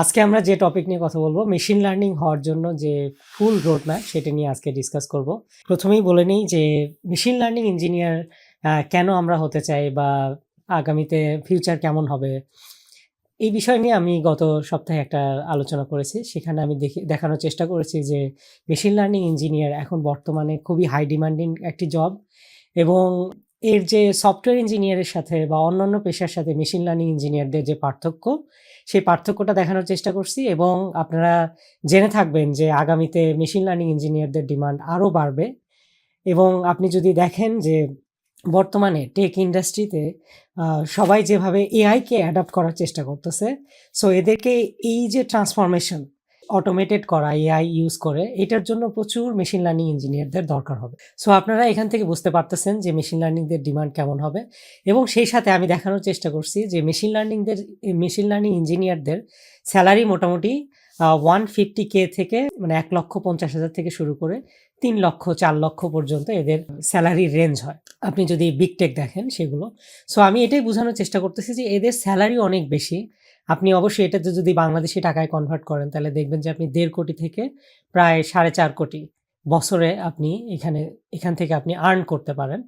আজকে আমরা যে টপিক নিয়ে কথা বলবো মেশিন লার্নিং হওয়ার জন্য যে ফুল রোড ম্যাপ সেটা নিয়ে আজকে ডিসকাস করব। প্রথমেই বলে নিই যে মেশিন লার্নিং ইঞ্জিনিয়ার কেন আমরা হতে চাই বা আগামীতে ফিউচার কেমন হবে এই বিষয় নিয়ে আমি গত সপ্তাহে একটা আলোচনা করেছি। সেখানে আমি দেখানোর চেষ্টা করেছি যে মেশিন লার্নিং ইঞ্জিনিয়ার এখন বর্তমানে খুবই হাই ডিমান্ডিং একটি জব, এবং এর যে সফটওয়্যার ইঞ্জিনিয়ারের সাথে বা অন্যান্য পেশার সাথে মেশিন লার্নিং ইঞ্জিনিয়ারদের যে পার্থক্য, সেই পার্থক্যটা দেখানোর চেষ্টা করছি। এবং আপনারা জেনে থাকবেন যে আগামীতে মেশিন লার্নিং ইঞ্জিনিয়ারদের ডিমান্ড আরও বাড়বে। এবং আপনি যদি দেখেন যে বর্তমানে টেক ইন্ডাস্ট্রিতে সবাই যেভাবে এআইকে অ্যাডাপ্ট করার চেষ্টা করতেছে, সো এদেরকে এই যে ট্রান্সফরমেশন অটোমেটেড করা এআই ইউজ করে, এটার জন্য প্রচুর মেশিন লার্নিং ইঞ্জিনিয়ারদের দরকার হবে। সো আপনারা এখান থেকে বুঝতে পারতেছেন যে মেশিন লার্নিংদের ডিমান্ড কেমন হবে। এবং সেই সাথে আমি দেখানোর চেষ্টা করছি যে মেশিন লার্নিং ইঞ্জিনিয়ারদের স্যালারি মোটামুটি 150K থেকে মানে 1,50,000 থেকে শুরু করে 3 লক্ষ 4 লক্ষ পর্যন্ত এদের স্যালারি রেঞ্জ হয় আপনি যদি বিগ টেক দেখেন সেগুলো। সো আমি এটাই বোঝানোর চেষ্টা করতেছি যে এদের স্যালারি অনেক বেশি। আপনি অবশ্যই এটাতে যদি বাংলাদেশি টাকায় কনভার্ট করেন তাহলে দেখবেন যে আপনি 1.5 কোটি থেকে প্রায় 4.5 কোটি বছরে আপনি এখান থেকে আপনি আর্ন করতে পারেন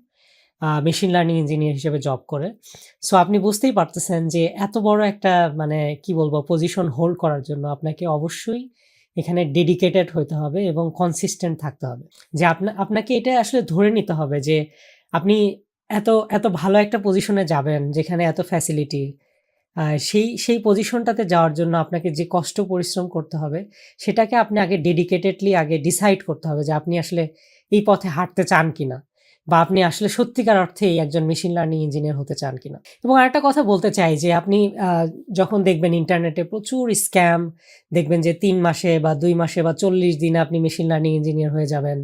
মেশিন লার্নিং ইঞ্জিনিয়ার হিসেবে জব করে। সো আপনি বুঝতেই পারতেছেন যে এত বড় একটা মানে কি বলবো পজিশন হোল্ড করার জন্য আপনাকে অবশ্যই এখানে ডেডিকেটেড হতে হবে এবং কনসিস্টেন্ট থাকতে হবে। যে আপনাকে এটা আসলে ধরে নিতে হবে যে আপনি এত এত ভালো একটা পজিশনে যাবেন যেখানে এত ফ্যাসিলিটি, সেই পজিশনটাতে যাওয়ার জন্য আপনাকে যে কষ্ট পরিশ্রম করতে হবে সেটাকে আপনি আগে ডেডিকেটেডলি আগে ডিসাইড করতে হবে যে আপনি আসলে এই পথে হাঁটতে চান কিনা, বা আপনি আসলে সত্যিকার অর্থেই একজন মেশিন লার্নিং ইঞ্জিনিয়ার হতে চান কিনা। এবং আরেকটা কথা বলতে চাই যে আপনি যখন দেখবেন ইন্টারনেটে প্রচুর স্ক্যাম, দেখবেন যে 3 মাসে বা 2 মাসে বা 40 দিনে আপনি মেশিন লার্নিং ইঞ্জিনিয়ার হয়ে যাবেন।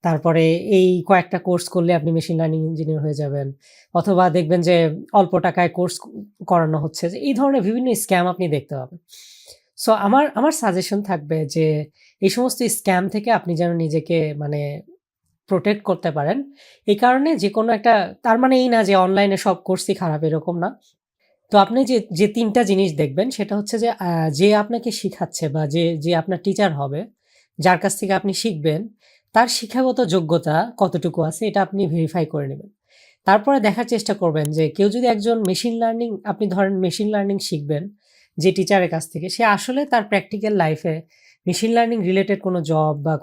তারপরে এই কয়েকটা কোর্স করলে আপনি মেশিন লার্নিং ইঞ্জিনিয়ার হয়ে যাবেন। অথবা দেখবেন যে অল্প টাকায় কোর্স করানো হচ্ছে। যে এই ধরনের বিভিন্ন স্ক্যাম আপনি দেখতে পাবেন। সো আমার সাজেশন থাকবে যে এই সমস্ত স্ক্যাম থেকে আপনি যেন নিজেকে মানে প্রোটেক্ট করতে পারেন। এই কারণে যেকোনো একটা, তার মানে এই না যে অনলাইনে সব কোর্সই খারাপ, এরকম না। তো আপনি যে ৩ টা জিনিস দেখবেন সেটা হচ্ছে যে যে আপনাকে শিখাচ্ছে বা যে আপনার টিচার হবে, যার কাছ থেকে আপনি শিখবেন, তার শিক্ষাগত যোগ্যতা কতটুকু আছে এটা আপনি ভেরিফাই করে নেবেন। তারপরে দেখার চেষ্টা করবেন যে কেউ যদি একজন আপনি ধরেন মেশিন লার্নিং শিখবেন যে টিচারের কাছ থেকে, সে আসলে তার প্র্যাকটিক্যাল লাইফে মেশিন লার্নিং রিলেটেড কোনো জব বা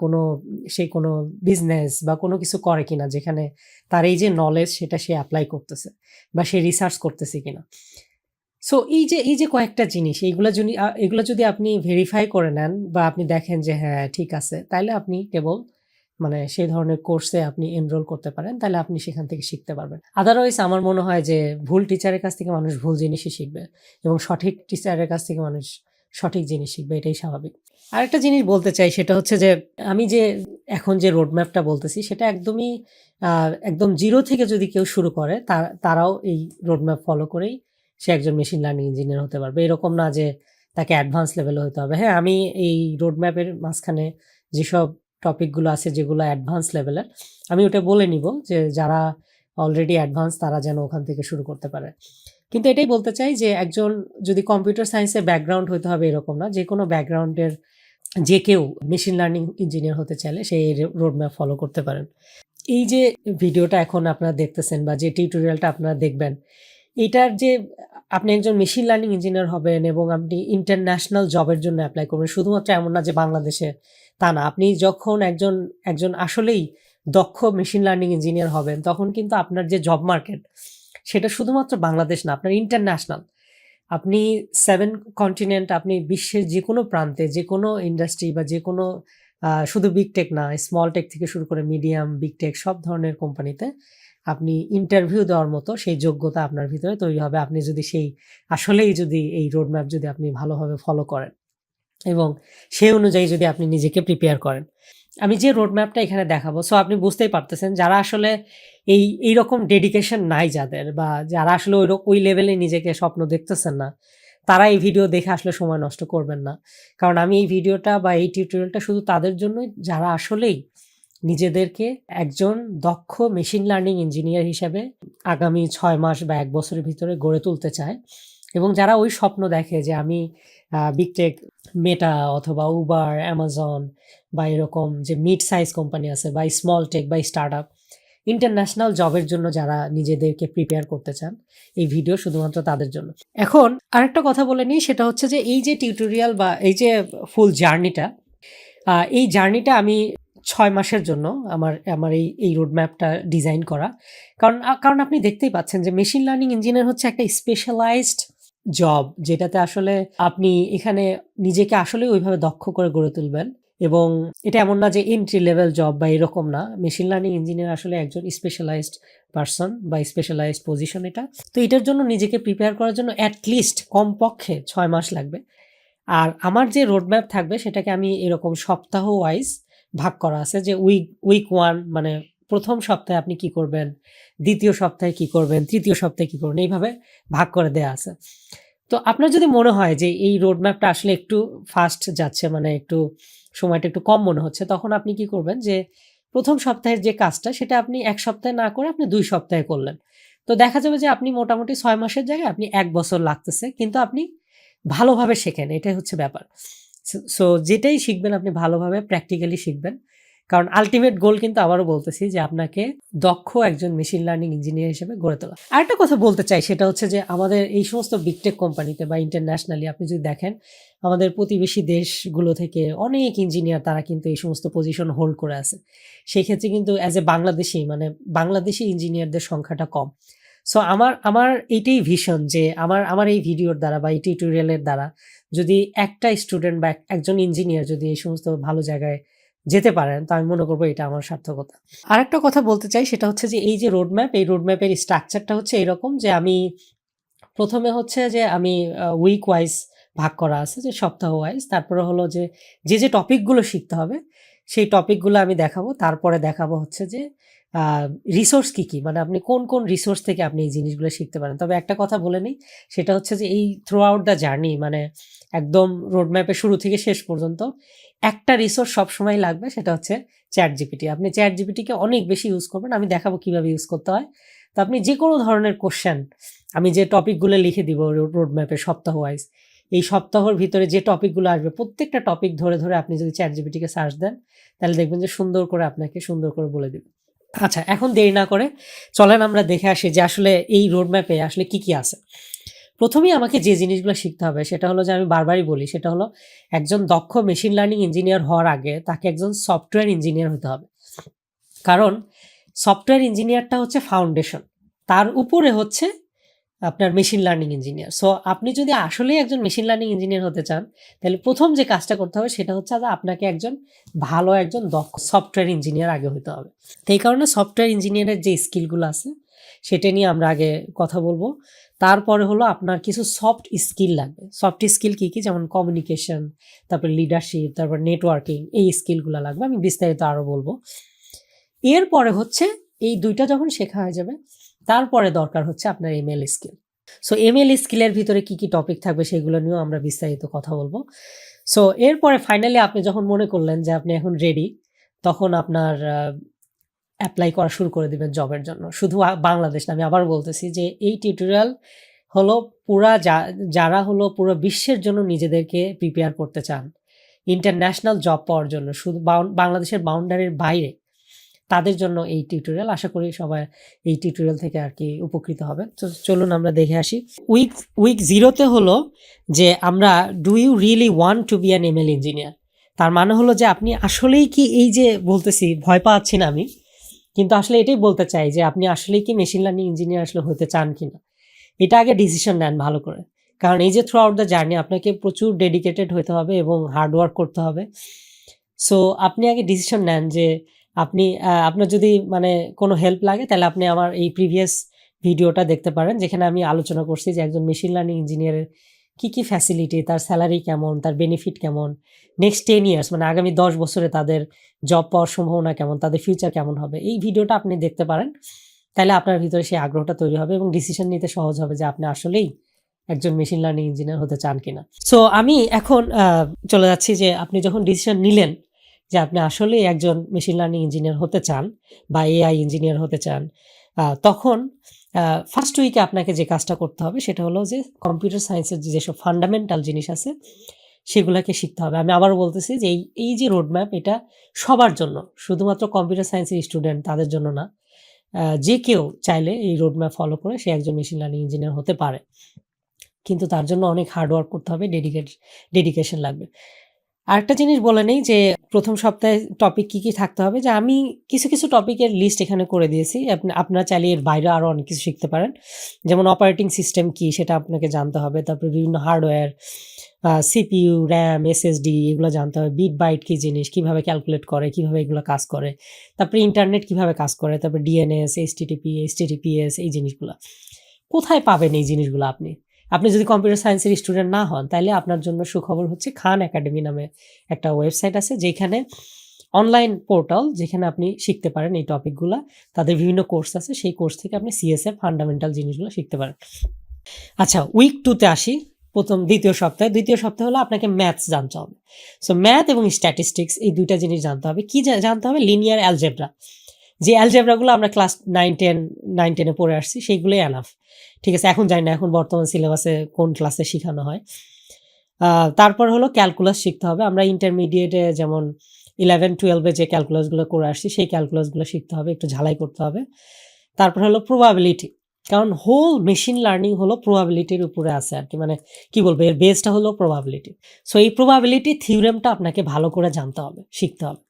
কোনো বিজনেস বা কোনো কিছু করে কিনা, যেখানে তার এই যে নলেজ সেটা সে এপ্লাই করতেছে বা সে রিসার্চ করতেছে কিনা। সো এই যে কয়েকটা জিনিস এগুলো যদি আপনি ভেরিফাই করে নেন বা আপনি দেখেন যে হ্যাঁ ঠিক আছে, তাইলে আপনি কেবল মানে সেই ধরনের কোর্সে আপনি এনরোল করতে পারেন, তাহলে আপনি সেখান থেকে শিখতে পারবেন। আদারওয়াইজ আমার মনে হয় যে ভুল টিচারের কাছ থেকে মানুষ ভুল জিনিসই শিখবে এবং সঠিক টিচারের কাছ থেকে মানুষ সঠিক জিনিস শিখবে, এটাই স্বাভাবিক। আরেকটা জিনিস বলতে চাই সেটা হচ্ছে যে আমি এখন যে রোড ম্যাপটা বলতেছি সেটা একদম জিরো থেকে যদি কেউ শুরু করে তারাও এই রোড ম্যাপ ফলো করেই সে একজন মেশিন লার্নিং ইঞ্জিনিয়ার হতে পারবে। এরকম না যে তাকে অ্যাডভান্স লেভেলে হতে হবে। হ্যাঁ, আমি এই রোড ম্যাপের মাঝখানে যেসব টপিকগুলো আছে যেগুলো অ্যাডভান্স লেভেলের, আমি ওটা বলে নিব যে যারা অলরেডি অ্যাডভান্স তারা যেন ওখান থেকে শুরু করতে পারে। কিন্তু এটাই বলতে চাই যে একজন যদি কম্পিউটার সায়েন্সের ব্যাকগ্রাউন্ড হতে হবে এরকম না, যে কোনো ব্যাকগ্রাউন্ডের যে কেউ মেশিন লার্নিং ইঞ্জিনিয়ার হতে চাইলে সেই রোড ম্যাপ ফলো করতে পারেন। এই যে ভিডিওটা এখন আপনারা দেখতেছেন বা যে টিউটোরিয়ালটা আপনারা দেখবেন, এটার যে আপনি একজন মেশিন লার্নিং ইঞ্জিনিয়ার হবেন এবং আপনি ইন্টারন্যাশনাল জবের জন্য অ্যাপ্লাই করবেন, শুধুমাত্র এমন না যে বাংলাদেশে, তা না। আপনি যখন একজন আসলেই দক্ষ মেশিন লার্নিং ইঞ্জিনিয়ার হবেন তখন কিন্তু আপনার যে জব মার্কেট সেটা শুধুমাত্র বাংলাদেশ না, আপনার ইন্টারন্যাশনাল। আপনি 7 কন্টিনেন্ট, আপনি বিশ্বের যেকোনো প্রান্তে যেকোনো ইন্ডাস্ট্রি বা যেকোনো শুধু বিগ টেক না, স্মল টেক থেকে শুরু করে মিডিয়াম, বিগ টেক সব ধরনের কোম্পানিতে আপনি ইন্টারভিউ দেওয়ার মতো সেই যোগ্যতা আপনার ভিতরে তৈরি হবে। আপনি যদি আসলেই যদি এই রোড ম্যাপ যদি আপনি ভালোভাবে ফলো করেন এবং সেই অনুযায়ী যদি আপনি নিজেকে প্রিপেয়ার করেন। আমি যে রোড ম্যাপটা এখানে দেখাবো, সো আপনি বুঝতেই পারতেছেন যারা আসলে এইরকম ডেডিকেশন নাই যাদের, বা যারা আসলে ওই লেভেলে নিজেকে স্বপ্ন দেখতেছেন না, তারা এই ভিডিও দেখে আসলে সময় নষ্ট করবেন না। কারণ আমি এই ভিডিওটা বা এই টিউটোরিয়ালটা শুধু তাদের জন্যই যারা আসলেই নিজেদেরকে একজন দক্ষ মেশিন লার্নিং ইঞ্জিনিয়ার হিসেবে আগামী 6 মাস বা 1 বছরের ভিতরে গড়ে তুলতে চায়, এবং যারা ওই স্বপ্ন দেখে যে আমি বিগ টেক, মেটা অথবা উবার, অ্যামাজন বা এরকম যে মিড সাইজ কোম্পানি আছে বা স্মল টেক বা স্টার্টআপ, ইন্টারন্যাশনাল জবের জন্য যারা নিজেদেরকে প্রিপেয়ার করতে চান, এই ভিডিও শুধুমাত্র তাদের জন্য। এখন আরেকটা কথা বলে নিই, সেটা হচ্ছে যে এই যে টিউটোরিয়াল বা এই যে ফুল জার্নিটা, এই জার্নিটা আমি 6 মাসের জন্য আমার আমার এই রোডম্যাপটা ডিজাইন করা। কারণ আপনি দেখতেই পাচ্ছেন যে মেশিন লার্নিং ইঞ্জিনিয়ার হচ্ছে একটা স্পেশালাইজড জব, যেটাতে আসলে আপনি এখানে নিজেকে আসলে ওইভাবে দক্ষ করে গড়ে তুলবেন। এবং এটা এমন না যে এন্ট্রি লেভেল জব বা এরকম না। মেশিন লার্নিং ইঞ্জিনিয়ার আসলে একজন স্পেশালাইজড পারসন বা স্পেশালাইজড পজিশন এটা। তো এটার জন্য নিজেকে প্রিপেয়ার করার জন্য অ্যাটলিস্ট কমপক্ষে 6 মাস লাগবে। আর আমার যে রোডম্যাপ থাকবে সেটাকে আমি এরকম সপ্তাহ ওয়াইজ ভাগ করা আছে, যে উইক 1 মানে প্রথম সপ্তাহে আপনি কি করবেন, দ্বিতীয় সপ্তাহে কি করবেন, তৃতীয় সপ্তাহে কি করবেন, এইভাবে ভাগ করে দেয়া আছে। তো আপনার যদি মনে হয় যে এই রোডম্যাপটা আসলে একটু ফাস্ট যাচ্ছে, মানে একটু সময়টা একটু কম মনে হচ্ছে, তখন আপনি কি করবেন যে প্রথম সপ্তাহের যে কাজটা সেটা আপনি ১ সপ্তাহে না করে আপনি ২ সপ্তাহে করলেন। তো দেখা যাবে যে আপনি মোটামুটি ৬ মাসের জায়গায় আপনি ১ বছর লাগতেছে, কিন্তু আপনি ভালোভাবে শেখেন, এটাই হচ্ছে ব্যাপার। সো যেটাই শিখবেন আপনি ভালোভাবে প্র্যাকটিক্যালি শিখবেন। কারণ আল্টিমেট গোল কিন্তু আবারও বলতেছি যে আপনাকে দক্ষ একজন মেশিন লার্নিং ইঞ্জিনিয়ার হিসেবে গড়ে তোলা। আরেকটা কথা বলতে চাই, সেটা হচ্ছে যে আমাদের এই সমস্ত বিগটেক কোম্পানিতে বা ইন্টারন্যাশনালি আপনি যদি দেখেন, আমাদের প্রতিবেশী দেশগুলো থেকে অনেক ইঞ্জিনিয়ার তারা কিন্তু এই সমস্ত পজিশন হোল্ড করে আছে। সেই ক্ষেত্রে কিন্তু অ্যাজ এ বাংলাদেশি, মানে বাংলাদেশি ইঞ্জিনিয়ারদের সংখ্যাটা কম। সো আমার এইটাই ভিশন যে আমার এই ভিডিওর দ্বারা বা এই টিউটোরিয়ালের দ্বারা যদি একটা স্টুডেন্ট বা একজন ইঞ্জিনিয়ার যদি এই সমস্ত ভালো জায়গায় যেতে পারেন, তো আমি মনে করবো এটা আমার সার্থকতা। আরেকটা কথা বলতে চাই, সেটা হচ্ছে যে এই যে রোডম্যাপ, এই রোডম্যাপের স্ট্রাকচারটা হচ্ছে এরকম যে আমি প্রথমে হচ্ছে যে আমি উইক ওয়াইজ ভাগ করা আছে, যে সপ্তাহ ওয়াইজ। তারপরে হলো যে টপিকগুলো শিখতে হবে সেই টপিকগুলো আমি দেখাবো। তারপরে দেখাবো হচ্ছে যে রিসোর্স কি, মানে আপনি কোন রিসোর্স থেকে আপনি এই জিনিসগুলো শিখতে পারেন। তবে একটা কথা বলে নিই, সেটা হচ্ছে যে এই থ্রু আউট দ্য জার্নি, মানে একদম রোডম্যাপের শুরু থেকে শেষ পর্যন্ত একটা রিসোর্স সবসময় লাগবে, সেটা হচ্ছে চ্যাট জিপিটি। আপনি চ্যাট জিপিটিকে অনেক বেশি ইউজ করবেন, আমি দেখাবো কিভাবে ইউজ করতে হয়। তো আপনি যে কোনো ধরনের কোশ্চেন, আমি যে টপিকগুলো লিখে দিব রোডম্যাপে সপ্তাহ ওয়াইজ, এই সপ্তাহের ভিতরে যে টপিকগুলো আসবে প্রত্যেকটা টপিক ধরে ধরে আপনি যদি চ্যাট জিপিটিকে সার্চ দেন, তাহলে দেখবেন যে সুন্দর করে আপনাকে সুন্দর করে বলে দিবে। আচ্ছা, এখন দেরি না করে চলেন আমরা দেখে আসি যে আসলে এই রোডম্যাপে আসলে কি আছে। প্রথমেই আমাকে যে জিনিসগুলো শিখতে হবে সেটা হলো, যে আমি বারবারই বলি, সেটা হলো একজন দক্ষ মেশিন লার্নিং ইঞ্জিনিয়ার হওয়ার আগে তাকে একজন সফটওয়্যার ইঞ্জিনিয়ার হতে হবে। কারণ সফটওয়্যার ইঞ্জিনিয়ারটা হচ্ছে ফাউন্ডেশন, তার উপরে হচ্ছে আপনার মেশিন লার্নিং ইঞ্জিনিয়ার। সো আপনি যদি আসলেই একজন মেশিন লার্নিং ইঞ্জিনিয়ার হতে চান, তাহলে প্রথম যে কাজটা করতে হবে সেটা হচ্ছে যে আপনাকে একজন দক্ষ সফটওয়্যার ইঞ্জিনিয়ার আগে হতে হবে। তো এই কারণে সফটওয়্যার ইঞ্জিনিয়ারের যে স্কিলগুলো আছে সেটা নিয়ে আমরা আগে কথা বলবো। তারপরে হলো আপনার কিছু সফট স্কিল লাগবে। সফট স্কিল কি, যেমন কমিউনিকেশন, তারপর লিডারশিপ, তারপর নেটওয়ার্কিং, এই স্কিলগুলো লাগবে। আমি বিস্তারিত আরও বলবো। এরপরে হচ্ছে এই দুইটা যখন শেখা হয়ে যাবে, তারপরে দরকার হচ্ছে আপনার এমএল স্কিল। সো এমএল স্কিলের ভিতরে কি টপিক থাকবে সেগুলো নিয়েও আমরা বিস্তারিত কথা বলবো। সো এরপরে ফাইনালি আপনি যখন মনে করলেন যে আপনি এখন রেডি, তখন আপনার অ্যাপ্লাই করা শুরু করে দিবেন জবের জন্য। শুধু বাংলাদেশ না, আমি আবার বলতেছি যে এই টিউটোরিয়াল হলো যারা হলো পুরো বিশ্বের জন্য নিজেদেরকে প্রিপেয়ার করতে চান ইন্টারন্যাশনাল জব পাওয়ার জন্য, শুধু বাংলাদেশের বাউন্ডারির বাইরে, তাদের জন্য এই টিউটোরিয়াল। আশা করি সবাই এই টিউটোরিয়াল থেকে আর কি উপকৃত হবে। তো চলুন আমরা দেখে আসি। উইক 0তে হলো যে আমরা do you really want to be an ML engineer. তার মানে হলো যে আপনি আসলেই কি, এই যে বলতেছি ভয় পাচ্ছি না আমি, কিন্তু আসলে এটাই বলতে চাই যে আপনি আসলেই কি মেশিন লার্নিং ইঞ্জিনিয়ার আসলে হতে চান কিনা, এটা আগে ডিসিশন নেন ভালো করে। কারণ এই যে থ্রু আউট দ্য জার্নি আপনাকে প্রচুর ডেডিকেটেড হতে হবে এবং হার্ড ওয়ার্ক করতে হবে। সো আপনি আগে ডিসিশন নেন যে আপনার যদি মানে কোনো হেল্প লাগে, তাহলে আপনি আমার এই প্রিভিয়াস ভিডিওটা দেখতে পারেন, যেখানে আমি আলোচনা করছি যে একজন মেশিন লার্নিং ইঞ্জিনিয়ারের কি ফ্যাসিলিটি, তার স্যালারি কেমন, তার বেনিফিট কেমন, নেক্সট 10 ইয়ার্স মানে আগামী 10 বছরে তাদের জব পাওয়ার সম্ভাবনা কেমন, তাদের ফিউচার কেমন হবে, এই ভিডিওটা আপনি দেখতে পারেন। তাহলে আপনার ভিতরে সেই আগ্রহটা তৈরি হবে এবং ডিসিশন নিতে সহজ হবে যে আপনি আসলেই একজন মেশিন লার্নিং ইঞ্জিনিয়ার হতে চান কিনা। সো আমি এখন চলে যাচ্ছি যে আপনি যখন ডিসিশন নিলেন যে আপনি আসলেই একজন মেশিন লার্নিং ইঞ্জিনিয়ার হতে চান বা এআই ইঞ্জিনিয়ার হতে চান, তখন ফার্স্ট উইকে আপনাকে যে কাজটা করতে হবে সেটা হলো যে কম্পিউটার সায়েন্সের যেসব ফান্ডামেন্টাল জিনিস আছে সেগুলাকে শিখতে হবে। আমি আবারও বলতেছি যে এই যে রোডম্যাপ এটা সবার জন্য, শুধুমাত্র কম্পিউটার সায়েন্সের স্টুডেন্ট তাদের জন্য না। যে কেউ চাইলে এই রোডম্যাপ ফলো করে সে একজন মেশিন লার্নিং ইঞ্জিনিয়ার হতে পারে। কিন্তু তার জন্য অনেক হার্ড ওয়ার্ক করতে হবে, ডেডিকেশন লাগবে। আরেকটা জিনিস বলে নেই যে প্রথম সপ্তাহে টপিক কি থাকতে হবে, যে আমি কিছু টপিকের লিস্ট এখানে করে দিয়েছি। আপনারা চাইলে এর বাইরে আরও অনেক কিছু শিখতে পারেন। যেমন অপারেটিং সিস্টেম কি সেটা আপনাকে জানতে হবে, তারপরে বিভিন্ন হার্ডওয়্যার, সিপিইউ, র্যাম, এসএসডি এগুলো জানতে হবে। বিট বাইট কী জিনিস, কীভাবে ক্যালকুলেট করে, কীভাবে এগুলো কাজ করে, তারপরে ইন্টারনেট কীভাবে কাজ করে, তারপরে ডিএনএস, এইচটিটিপিএস এই জিনিসগুলো কোথায় পাবেন। এই জিনিসগুলো আপনি যদি কম্পিউটার সায়েন্সের স্টুডেন্ট না হন তাহলে আপনার জন্য সুখবর হচ্ছে খান একাডেমি নামে একটা ওয়েবসাইট আছে, যেখানে অনলাইন পোর্টাল, যেখানে আপনি শিখতে পারেন এই টপিকগুলো। তাদের বিভিন্ন কোর্স আছে, সেই কোর্স থেকে আপনি সিএসএর ফান্ডামেন্টাল জিনিসগুলো শিখতে পারেন। আচ্ছা, উইক 2তে আসি। দ্বিতীয় সপ্তাহে হলো আপনাকে ম্যাথস জানতে হবে। সো ম্যাথ এবং স্ট্যাটিস্টিক্স এই দুইটা জিনিস জানতে হবে। কি জানতে হবে? লিনিয়ার অ্যালজেব্রা, যে অ্যালজেব্রাগুলো আমরা ক্লাস 9-10-এ পড়ে আসছি সেইগুলোই এনাফ। ঠিক আছে, এখন জানি না এখন বর্তমান সিলেবাসে কোন ক্লাসে শেখানো হয়। তারপর হলো ক্যালকুলাস শিখতে হবে। আমরা ইন্টারমিডিয়েটে যেমন 11-12-এ যে ক্যালকুলাসগুলো করে আসছি সেই ক্যালকুলাসগুলো শিখতে হবে, একটু ঝালাই করতে হবে। তারপর হলো প্রবাবিলিটি, কারণ হোল মেশিন লার্নিং হলো প্রবাবিলিটির উপরে আছে আর কি, মানে কি বলবো, এর বেসটা হলো প্রবাবিলিটি। সো এই প্রবাবিলিটি থিওরেমটা আপনাকে ভালো করে জানতে হবে, শিখতে হবে।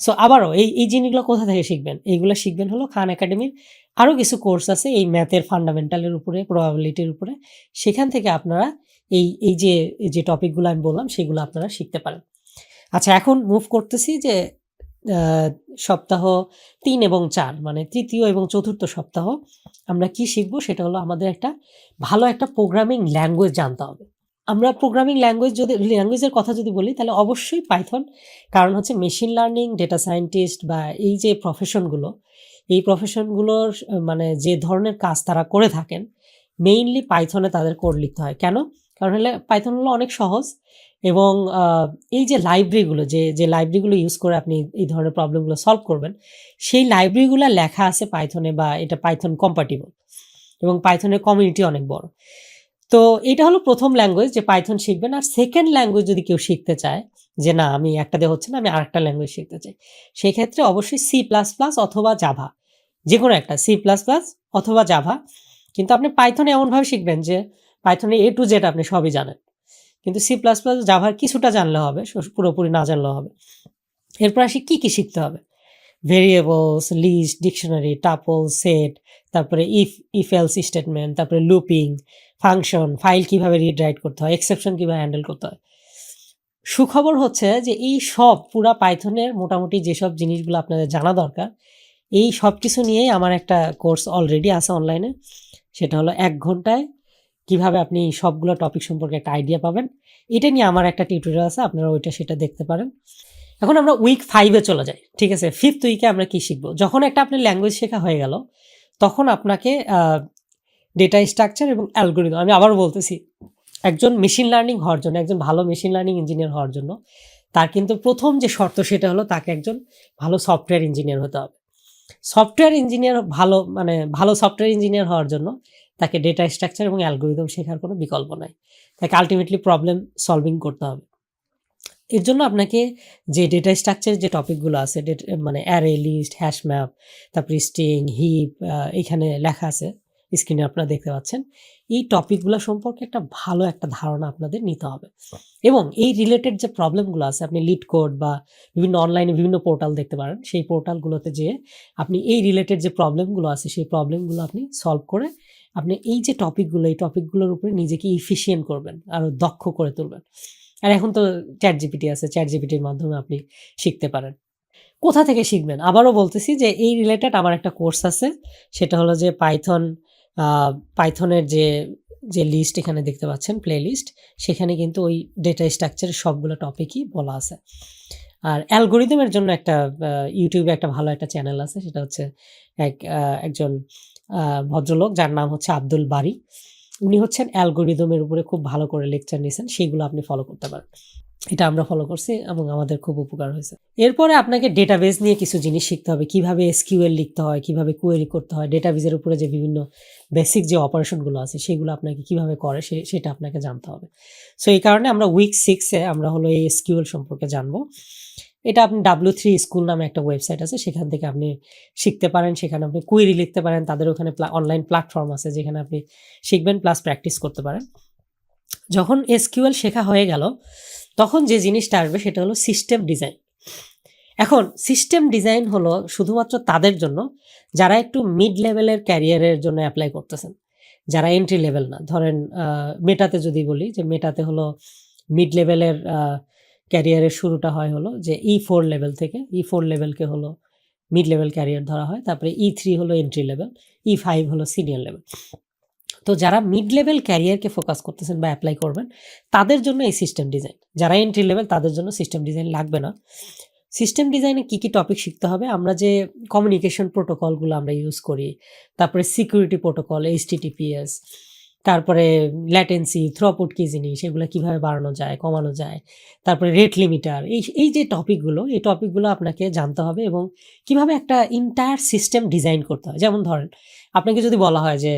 সো আবারও এই জিনিসগুলো কোথা থেকে শিখবেন? এইগুলো শিখবেন হলো খান একাডেমির আরও কিছু কোর্স আছে এই ম্যাথের ফান্ডামেন্টালের উপরে, প্রবাবিলিটির উপরে। সেখান থেকে আপনারা এই যে টপিকগুলো আমি বললাম সেগুলো আপনারা শিখতে পারেন। আচ্ছা, এখন মুভ করতেছি যে সপ্তাহ 3 এবং 4 মানে তৃতীয় এবং চতুর্থ সপ্তাহ আমরা কি শিখবো সেটা হলো আমাদের ভালো একটা প্রোগ্রামিং ল্যাঙ্গুয়েজ জানতে হবে। আমরা প্রোগ্রামিং ল্যাঙ্গুয়েজের কথা যদি বলি তাহলে অবশ্যই পাইথন, কারণ হচ্ছে মেশিন লার্নিং, ডেটা সায়েন্টিস্ট বা এই যে এই প্রফেশনগুলোর মানে যে ধরনের কাজ তারা করে থাকেন মেইনলি পাইথনে তাদের কোড লিখতে হয়। কেন? কারণ পাইথন হলো অনেক সহজ এবং এই যে লাইব্রেরিগুলো যে লাইব্রেরিগুলো ইউজ করে আপনি এই ধরনের প্রবলেমগুলো সলভ করবেন, সেই লাইব্রেরিগুলো লেখা আছে পাইথনে, বা এটা পাইথন কম্প্যাটিবল এবং পাইথনের কমিউনিটি অনেক বড়। তো এটা হলো প্রথম ল্যাঙ্গুয়েজ যে পাইথন শিখবেন। আর সেকেন্ড ল্যাঙ্গুয়েজ যদি কেউ শিখতে চায় যে না আমি একটা দিয়ে হচ্ছে না, আমি আরেকটা ল্যাঙ্গুয়েজ শিখতে চাই, সেই ক্ষেত্রে অবশ্যই C++ অথবা জাভা, যে কোনো একটা C++ অথবা জাভা। কিন্তু আপনি পাইথনে এমনভাবে শিখবেন যে পাইথনে A to Z আপনি সবই জানেন, কিন্তু C++ জাভার কিছুটা জানলে হবে, পুরোপুরি না জানলেও হবে। এরপর আসি কি শিখতে হবে? Variables, list, dictionary, tuple, set, তারপরে ইফ এলস স্টেটমেন্ট, তারপরে লুপিং, ফাংশন, ফাইল কিভাবে রিড রাইট করতে হয়, এক্সেপশন কিভাবে হ্যান্ডেল করতে হয়। সুখবর হচ্ছে যে এই সব পুরা পাইথনের মোটামুটি যেসব জিনিসগুলো আপনাদের জানা দরকার, এই সব কিছু নিয়েই আমার একটা কোর্স অলরেডি আছে অনলাইনে। সেটা হলো 1 ঘন্টায় কিভাবে আপনি সবগুলো টপিক সম্পর্কে একটা আইডিয়া পাবেন। এটা নিয়ে আমার একটা টিউটোরিয়াল আছে, আপনারা সেটা দেখতে পারেন। এখন আমরা উইক 5-এ চলে যাই। ঠিক আছে, 5th উইকে আমরা কি শিখবো? যখন একটা আপনার ল্যাঙ্গুয়েজ শেখা হয়ে গেল তখন আপনাকে ডেটা স্ট্রাকচার এবং অ্যালগরিদম, আমি আবারও বলতেছি, একজন মেশিন লার্নিং হওয়ার জন্য, একজন ভালো মেশিন লার্নিং ইঞ্জিনিয়ার হওয়ার জন্য তার কিন্তু প্রথম যে শর্ত সেটা হলো তাকে একজন ভালো সফটওয়্যার ইঞ্জিনিয়ার হতে হবে। ভালো সফটওয়্যার ইঞ্জিনিয়ার হওয়ার জন্য তাকে ডেটা স্ট্রাকচার এবং অ্যালগরিদম শেখার কোনো বিকল্প নাই। তাকে আলটিমেটলি প্রবলেম সলভিং করতে হবে। এর জন্য আপনাকে যে ডেটা স্ট্রাকচার যে টপিকগুলো আছে, মানে অ্যারে, লিস্ট, হ্যাশ ম্যাপ, তারপরে স্ট্রিং, হিপ, এখানে লেখা আছে স্ক্রিনে আপনারা দেখতে পাচ্ছেন, এই টপিকগুলো সম্পর্কে ভালো একটা ধারণা আপনাদের নিতে হবে। এবং এই রিলেটেড যে প্রবলেমগুলো আছে, আপনি লিড কোড বা বিভিন্ন অনলাইনে বিভিন্ন পোর্টাল দেখতে পারেন, সেই পোর্টালগুলোতে যেয়ে আপনি এই রিলেটেড যে প্রবলেমগুলো আছে সেই প্রবলেমগুলো আপনি সলভ করে আপনি এই যে এই টপিকগুলোর উপরে নিজেকে ইফিশিয়েন্ট করবেন, আরও দক্ষ করে তুলবেন। আর এখন তো চ্যাট জিপিটি আছে, চ্যাট জিপিটির মাধ্যমে আপনি শিখতে পারেন। কোথা থেকে শিখবেন? আবারও বলতেছি যে এই রিলেটেড আমার একটা কোর্স আছে, সেটা হলো যে পাইথনের যে লিস্ট এখানে দেখতে পাচ্ছেন, প্লে লিস্ট, সেখানে কিন্তু ওই ডেটা স্ট্রাকচারের সবগুলো টপিকই বলা আছে। আর অ্যালগরিদমের জন্য ইউটিউবে একটা ভালো একটা চ্যানেল আছে, সেটা হচ্ছে একজন ভদ্রলোক যার নাম হচ্ছে আব্দুল বারী। উনি হচ্ছেন অ্যালগরিদমের উপরে খুব ভালো করে লেকচার নিয়েছেন, সেইগুলো আপনি ফলো করতে পারেন। এটা আমরা ফলো করছি এবং আমাদের খুব উপকার হয়েছে। এরপরে আপনাকে ডেটাবেস নিয়ে কিছু জিনিস শিখতে হবে, কিভাবে এসকিউএল লিখতে হয়, কিভাবে কোয়েরি করতে হয়, ডেটাবেসের উপরে যে বিভিন্ন বেসিক যে অপারেশনগুলো আছে সেগুলো আপনাকে কিভাবে করে সেটা আপনাকে জানতে হবে। সো এই কারণে আমরা উইক 6-এ আমরা হলো এই এসকিউএল সম্পর্কে জানবো। এটা আপনি W3 স্কুল নামে একটা ওয়েবসাইট আছে, সেখান থেকে আপনি শিখতে পারেন। সেখানে আপনি কোয়েরি লিখতে পারেন, তাদের ওখানে অনলাইন প্ল্যাটফর্ম আছে যেখানে আপনি শিখবেন প্লাস প্র্যাকটিস করতে পারেন। যখন এসকিউএল শেখা হয়ে গেল তখন যে জিনিসটা আসবে সেটা হলো সিস্টেম ডিজাইন। এখন সিস্টেম ডিজাইন হলো শুধুমাত্র তাদের জন্য যারা একটু মিড লেভেলের ক্যারিয়ারের জন্য অ্যাপ্লাই করতেছেন, যারা এন্ট্রি লেভেল না। ধরেন মেটাতে যদি বলি যে মেটাতে হলো মিড লেভেলের ক্যারিয়ারের শুরুটা হয় হলো যে E4 লেভেল থেকে, E4 লেভেলকে হলো মিড লেভেল ক্যারিয়ার ধরা হয়, তারপরে E3 হলো এন্ট্রি লেভেল, E5 হলো সিনিয়র লেভেল। তো যারা মিড লেভেল ক্যারিয়ারকে ফোকাস করতেছেন বা অ্যাপ্লাই করবেন তাদের জন্য এই সিস্টেম ডিজাইন। যারা এন্ট্রি লেভেল তাদের জন্য সিস্টেম ডিজাইন লাগবে না। সিস্টেম ডিজাইনে কী কী টপিক শিখতে হবে, আমরা যে কমিউনিকেশন প্রোটোকলগুলো আমরা ইউজ করি, তারপরে সিকিউরিটি প্রোটোকল, HTTPS, তারপরে ল্যাটেন্সি, থ্রুপুট কি জিনিস, এগুলো কীভাবে বাড়ানো যায়, কমানো যায়, তারপরে রেট লিমিটার, এই যে টপিকগুলো, এই টপিকগুলো আপনাকে জানতে হবে এবং কিভাবে একটা ইন্টায়ার সিস্টেম ডিজাইন করতে হয়। যেমন ধরেন আপনাকে যদি বলা হয় যে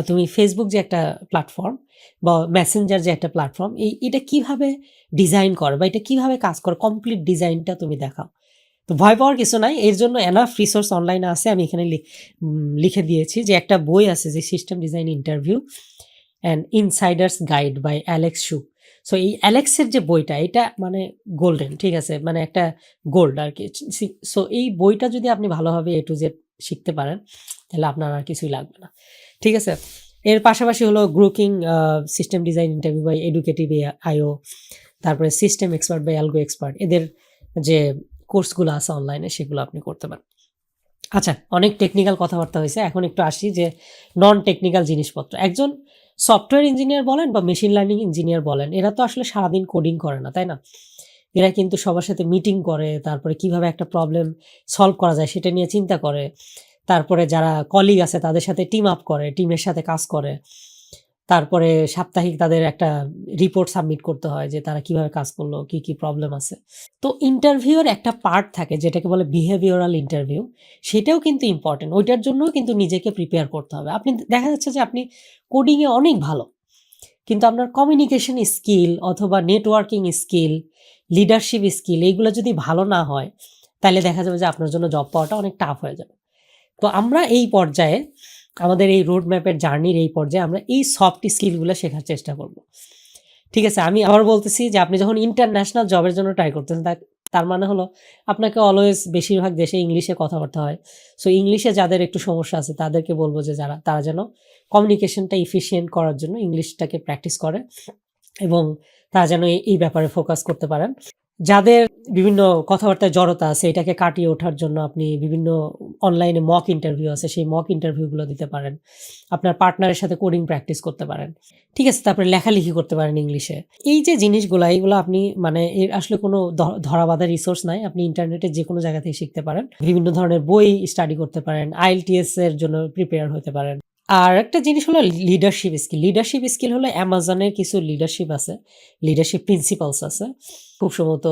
তুমি ফেসবুক যে একটা প্ল্যাটফর্ম বা মেসেঞ্জার যে একটা প্ল্যাটফর্ম, এটা কিভাবে ডিজাইন করে বা এটা কিভাবে কাজ করে, কমপ্লিট ডিজাইনটা তুমি দেখাও। তো ভয় পাওয়ার কিছু নাই, এর জন্য এনাফ রিসোর্স অনলাইনে আছে। আমি এখানে লিখে দিয়েছি যে একটা বই আছে যে system design interview and insiders guide by Alex Xu. So এই অ্যালেক্সের যে বইটা, এটা মানে গোল্ডেন, ঠিক আছে, মানে একটা গোল্ড আর কি। সো এই বইটা যদি আপনি ভালোভাবে A to Z শিখতে পারেন তাহলে আপনার আর কিছুই লাগবে না, ঠিক আছে। এর পাশাপাশি হলো grokking system design interview by Educative IO, তারপরে system expert by Algo Expert, এদের যে কোর্সগুলো আছে অনলাইনে সেগুলো আপনি করতে পারেন। আচ্ছা, অনেক টেকনিক্যাল কথাবার্তা হয়েছে, এখন একটু আসি যে নন টেকনিক্যাল জিনিসপত্র। একজন সফটওয়্যার ইঞ্জিনিয়ার বলেন বা মেশিন লার্নিং ইঞ্জিনিয়ার বলেন, এরা তো আসলে সারাদিন কোডিং করে না, তাই না? এরা কিন্তু সবার সাথে মিটিং করে, তারপরে কিভাবে একটা প্রবলেম সলভ করা যায় সেটা নিয়ে চিন্তা করে, তারপরে যারা কলিগ আছে তাদের সাথে টিম আপ করে, টিমের সাথে কাজ করে, তারপরে সাপ্তাহিক তাদের একটা রিপোর্ট সাবমিট করতে হয় যে তারা কিভাবে কাজ করলো, কি কি প্রবলেম আছে। তো ইন্টারভিউর একটা পার্ট থাকে যেটাকে বলে বিহেভিওরাল ইন্টারভিউ, সেটাও কিন্তু ইম্পর্টেন্ট। ওইটার জন্যও কিন্তু নিজেকে প্রিপেয়ার করতে হবে। আপনি দেখা যাচ্ছে যে আপনি কোডিংয়ে অনেক ভালো, কিন্তু আপনার কমিউনিকেশন স্কিল অথবা নেটওয়ার্কিং স্কিল, লিডারশিপ স্কিল এইগুলো যদি ভালো না হয় তাহলে দেখা যাবে যে আপনার জন্য জব পাওয়াটা অনেক টাফ হয়ে যাবে। তো আমরা এই পর্যায়ে, আমাদের এই রোড ম্যাপের জার্নির এই পর্যায়ে আমরা এই সফট স্কিলগুলো শেখার চেষ্টা করব, ঠিক আছে। আমি আবার বলতেছি যে আপনি যখন ইন্টারন্যাশনাল জবের জন্য ট্রাই করতেছেন তার মানে হলো আপনাকে অলওয়েজ বেশিরভাগ দেশে ইংলিশে কথাবার্তা হয়। সো ইংলিশে যাদের একটু সমস্যা আছে তাদেরকে বলবো যে তারা যেন কমিউনিকেশনটা ইফিশিয়েন্ট করার জন্য ইংলিশটাকে প্র্যাকটিস করে এবং তারা যেন এই ব্যাপারে ফোকাস করতে পারেন। যাদের বিভিন্ন কথাবার্তায় জড়তা আছে এটাকে কাটিয়ে ওঠার জন্য আপনি বিভিন্ন অনলাইনে মক ইন্টারভিউ আছে, সেই মক ইন্টারভিউগুলো দিতে পারেন। আপনার পার্টনারের সাথে কোডিং প্র্যাকটিস করতে পারেন, ঠিক আছে। তারপরে লেখালেখি করতে পারেন ইংলিশে। এই যে জিনিসগুলো, এইগুলো আপনি মানে এর আসলে কোনো ধরাবাঁধা রিসোর্স নাই, আপনি ইন্টারনেটে যে কোনো জায়গা থেকে শিখতে পারেন। বিভিন্ন ধরনের বই স্টাডি করতে পারেন, IELTS এর জন্য প্রিপেয়ার হতে পারেন। আর একটা জিনিস হলো লিডারশিপ স্কিল। লিডারশিপ স্কিল হলো অ্যামাজনের কিছু লিডারশিপ আছে, লিডারশিপ প্রিন্সিপালস আছে, খুব সম্ভবত